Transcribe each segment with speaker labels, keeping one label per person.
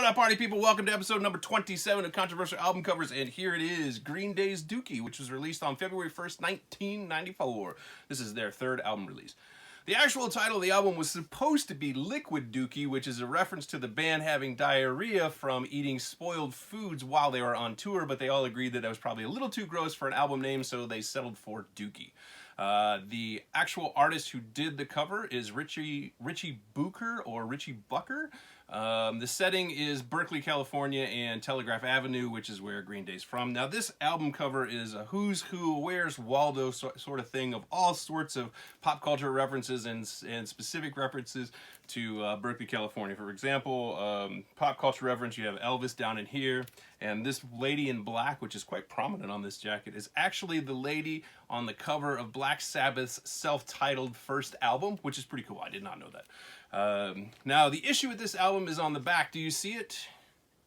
Speaker 1: What up, party people? Welcome to episode number 27 of Controversial Album Covers, and here it is, Green Day's Dookie, which was released on February 1st, 1994. This is their third album release. The actual title of the album was supposed to be Liquid Dookie, which is a reference to the band having diarrhea from eating spoiled foods while they were on tour, but they all agreed that that was probably a little too gross for an album name, so they settled for Dookie. The actual artist who did the cover is Richie Bucher or Richie Bucker. The setting is Berkeley, California, and Telegraph Avenue, which is where Green Day's from. Now, this album cover is a who's who, where's Waldo sort of thing of all sorts of pop culture references and specific references to Berkeley, California. For example, pop culture reference, you have Elvis down in here, and this lady in black, which is quite prominent on this jacket, is actually the lady on the cover of Black Sabbath's self-titled first album, which is pretty cool. I did not know that. Now, the issue with this album is on the back. Do you see it?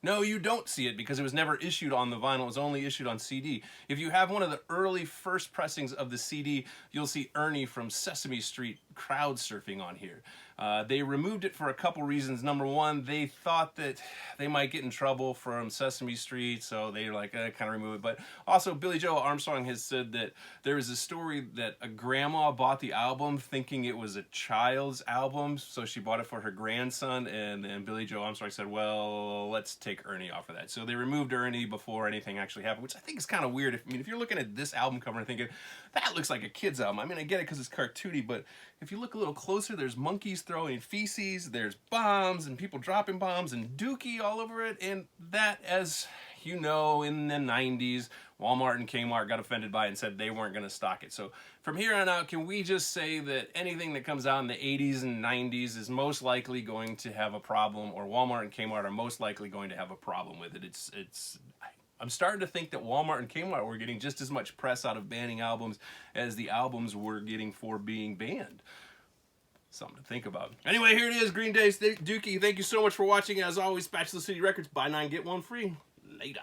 Speaker 1: No, you don't see it because it was never issued on the vinyl. It was only issued on CD. If you have one of the early first pressings of the CD, you'll see Ernie from Sesame Street crowd surfing on here. They removed it for a couple reasons. Number one, they thought that they might get in trouble from Sesame Street, so they like kind of remove it. But also, Billy Joe Armstrong has said that there is a story that a grandma bought the album thinking it was a child's album, so she bought it for her grandson, and then Billy Joe Armstrong said, well, let's take Ernie off of that. So they removed Ernie before anything actually happened, which I think is kind of weird. If you're looking at this album cover and thinking, that looks like a kid's album. I mean, I get it because it's cartoony, but if you look a little closer, there's monkeys throwing feces, there's bombs and people dropping bombs and Dookie all over it, and that, as you know, in the 90s, Walmart and Kmart got offended by it and said they weren't going to stock it. So from here on out, can we just say that anything that comes out in the 80s and 90s is most likely going to have a problem, or Walmart and Kmart are most likely going to have a problem with it? I'm starting to think that Walmart and Kmart were getting just as much press out of banning albums as the albums were getting for being banned. Something to think about. Anyway, here it is, Green Day's Dookie. Thank you so much for watching. As always, Spatula City Records, buy 9, get 1 free. Later.